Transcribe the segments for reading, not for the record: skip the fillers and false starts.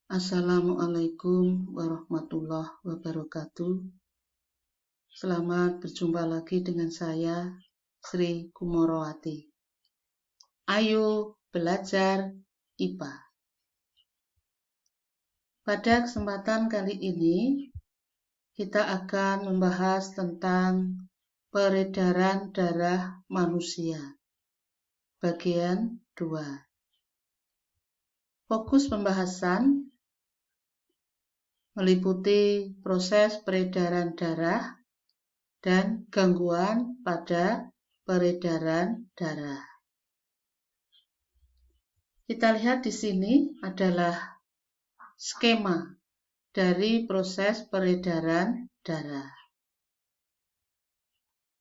Assalamualaikum warahmatullahi wabarakatuh. Selamat berjumpa lagi dengan saya, Sri Kumorowati. Ayo belajar IPA. Pada kesempatan kali ini, kita akan membahas tentang peredaran darah manusia, bagian 2. Fokus pembahasan meliputi proses peredaran darah dan gangguan pada peredaran darah. Kita lihat di sini adalah skema dari proses peredaran darah.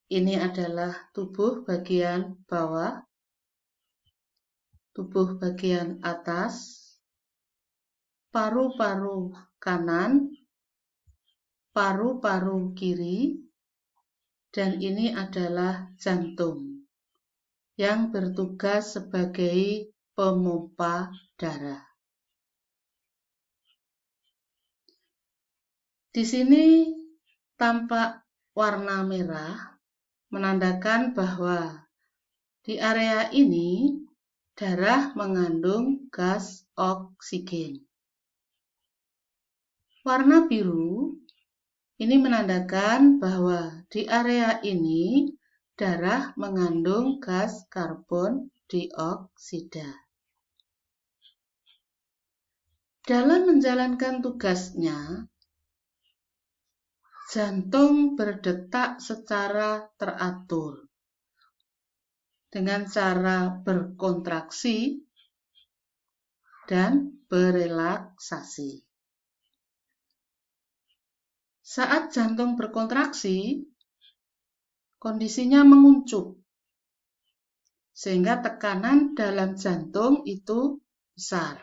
Ini adalah tubuh bagian bawah, tubuh bagian atas, paru-paru kanan, paru-paru kiri, dan ini adalah jantung yang bertugas sebagai pemompa darah. Di sini tampak warna merah menandakan bahwa di area ini darah mengandung gas oksigen. Warna biru ini menandakan bahwa di area ini darah mengandung gas karbon dioksida. Dalam menjalankan tugasnya, jantung berdetak secara teratur dengan cara berkontraksi dan berelaksasi. Saat jantung berkontraksi, kondisinya menguncup, sehingga tekanan dalam jantung itu besar.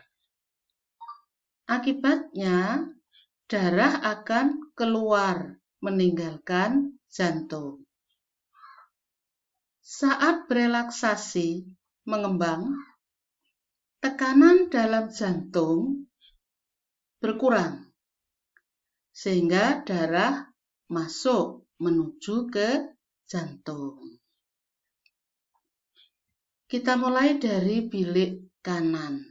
Akibatnya, darah akan keluar meninggalkan jantung. Saat berelaksasi mengembang, tekanan dalam jantung berkurang, sehingga darah masuk menuju ke jantung. Kita mulai dari bilik kanan.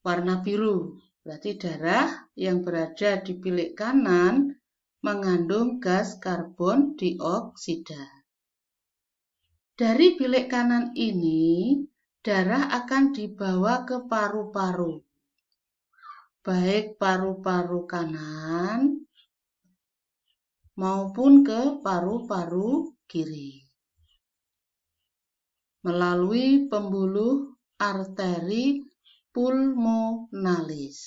Warna biru, berarti darah yang berada di bilik kanan mengandung gas karbon dioksida. Dari bilik kanan ini, darah akan dibawa ke paru-paru, baik paru-paru kanan maupun ke paru-paru kiri, melalui pembuluh arteri pulmonalis.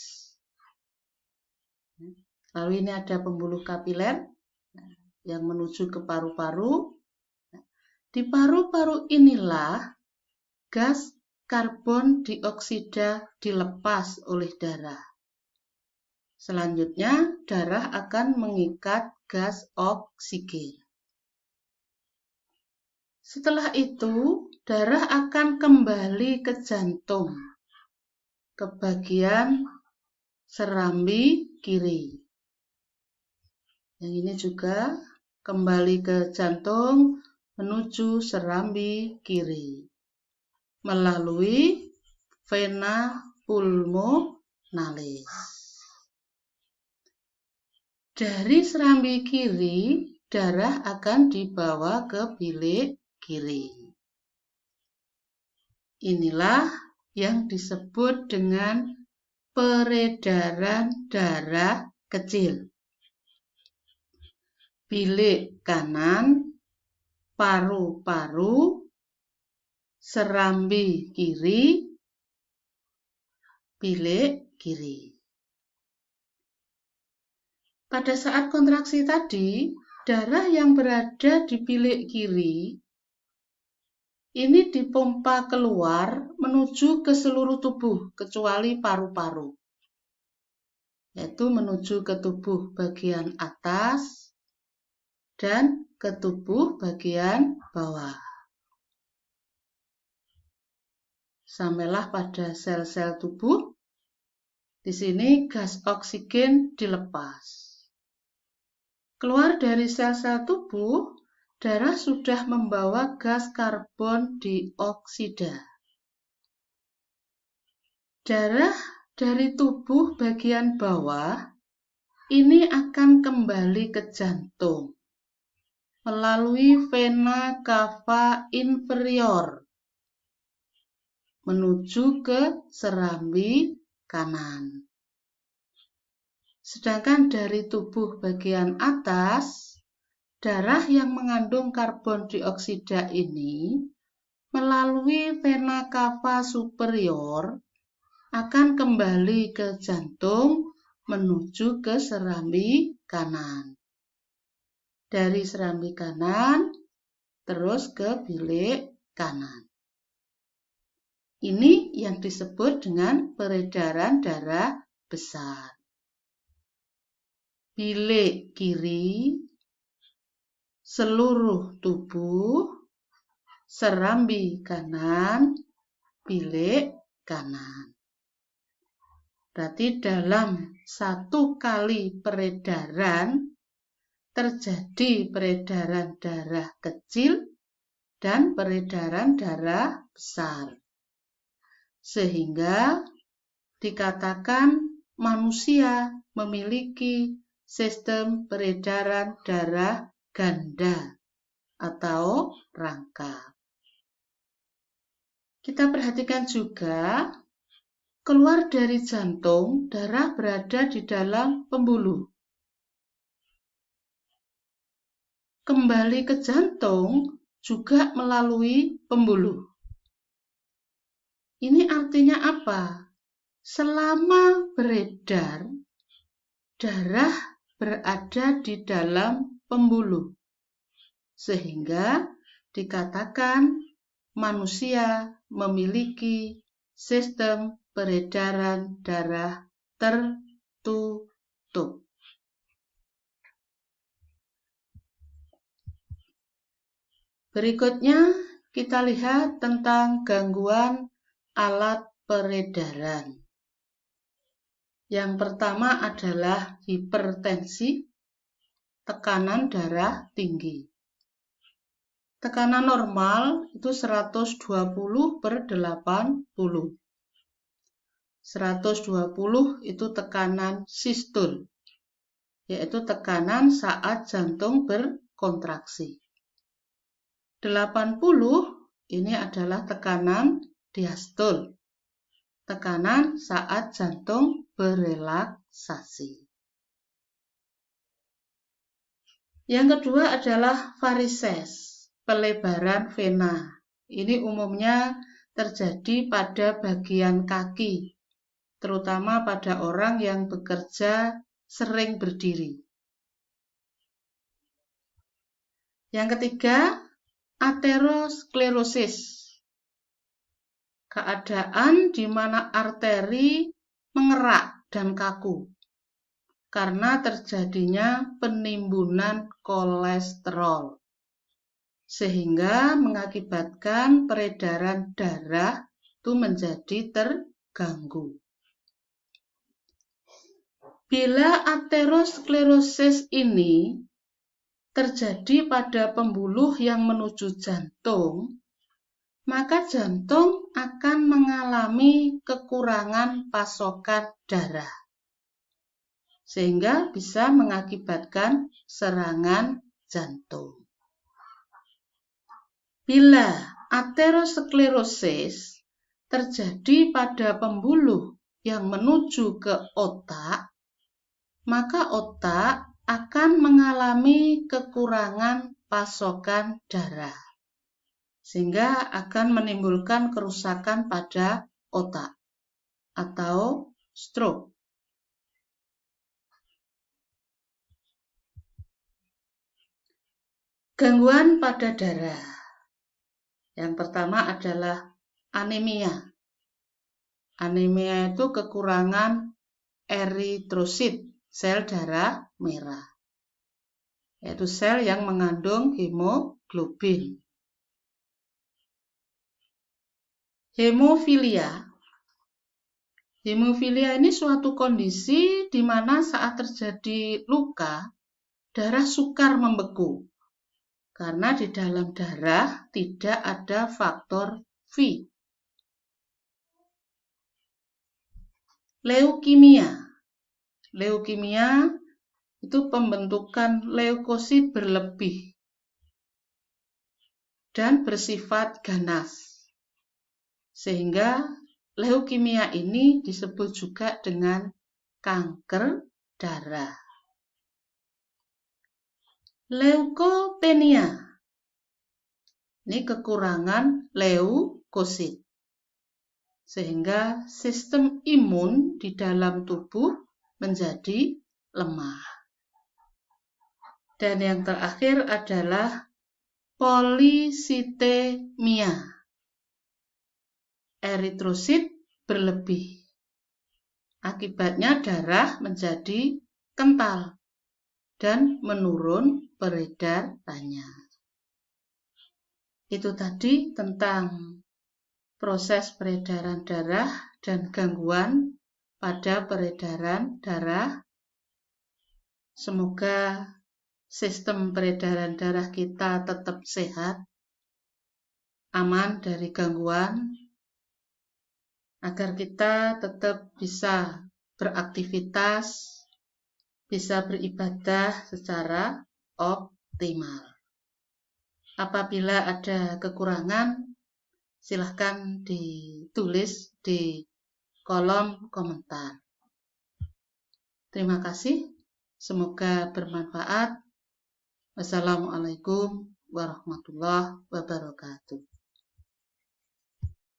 Lalu ini ada pembuluh kapiler yang menuju ke paru-paru. Di paru-paru inilah gas karbon dioksida dilepas oleh darah. Selanjutnya, darah akan mengikat gas oksigen. Setelah itu, darah akan kembali ke jantung, ke bagian serambi kiri. Yang ini juga kembali ke jantung menuju serambi kiri, melalui vena pulmonalis. Dari serambi kiri, darah akan dibawa ke bilik kiri. Inilah yang disebut dengan peredaran darah kecil. Bilik kanan, paru-paru, serambi kiri, bilik kiri. Pada saat kontraksi tadi, darah yang berada di bilik kiri ini dipompa keluar menuju ke seluruh tubuh kecuali paru-paru, yaitu menuju ke tubuh bagian atas dan ke tubuh bagian bawah. Sampailah pada sel-sel tubuh Di sini gas oksigen dilepas. Keluar dari sel-sel tubuh, darah sudah membawa gas karbon dioksida. Darah dari tubuh bagian bawah ini akan kembali ke jantung melalui vena cava inferior menuju ke serambi kanan. Sedangkan dari tubuh bagian atas, darah yang mengandung karbon dioksida ini melalui vena cava superior akan kembali ke jantung menuju ke serambi kanan. Dari serambi kanan terus ke bilik kanan. Ini yang disebut dengan peredaran darah besar. Bilik kiri, seluruh tubuh, serambi kanan, bilik kanan. Berarti dalam satu kali peredaran terjadi peredaran darah kecil dan peredaran darah besar. Sehingga dikatakan manusia memiliki sistem peredaran darah ganda atau rangkap. Kita perhatikan juga, keluar dari jantung, darah berada di dalam pembuluh. Kembali ke jantung juga melalui pembuluh. Ini artinya apa? Selama beredar, darah berada di dalam pembuluh. Sehingga dikatakan manusia memiliki sistem peredaran darah tertutup. Berikutnya kita lihat tentang gangguan alat peredaran. Yang pertama adalah hipertensi, tekanan darah tinggi. Tekanan normal itu 120/80. 120 itu tekanan sistol, yaitu tekanan saat jantung berkontraksi. 80 ini adalah tekanan diastol, tekanan saat jantung berelaksasi. Yang kedua adalah varises, pelebaran vena. Ini umumnya terjadi pada bagian kaki, terutama pada orang yang bekerja sering berdiri. Yang ketiga, aterosklerosis, keadaan di mana arteri mengerak dan kaku karena terjadinya penimbunan kolesterol, sehingga mengakibatkan peredaran darah itu menjadi terganggu. Bila aterosklerosis ini terjadi pada pembuluh yang menuju jantung, maka jantung akan mengalami kekurangan pasokan darah, sehingga bisa mengakibatkan serangan jantung. Bila aterosklerosis terjadi pada pembuluh yang menuju ke otak, maka otak akan mengalami kekurangan pasokan darah, sehingga akan menimbulkan kerusakan pada otak atau stroke. Gangguan pada darah. Yang pertama adalah anemia. Anemia itu kekurangan eritrosit, sel darah merah, yaitu sel yang mengandung hemoglobin. Hemofilia Hemofilia ini suatu kondisi di mana saat terjadi luka, darah sukar membeku karena di dalam darah tidak ada faktor V. Leukemia itu pembentukan leukosit berlebih dan bersifat ganas. Sehingga leukemia ini disebut juga dengan kanker darah. Leukopenia ini kekurangan leukosit. Sehingga sistem imun di dalam tubuh menjadi lemah. Dan yang terakhir adalah polisitemia. Eritrosit berlebih. Akibatnya darah menjadi kental dan menurun peredarannya. Itu tadi tentang proses peredaran darah dan gangguan pada peredaran darah. Semoga sistem peredaran darah kita tetap sehat, aman dari gangguan, agar kita tetap bisa beraktivitas, bisa beribadah secara optimal. Apabila ada kekurangan, silahkan ditulis di kolom komentar. Terima kasih, semoga bermanfaat. Wassalamualaikum warahmatullahi wabarakatuh.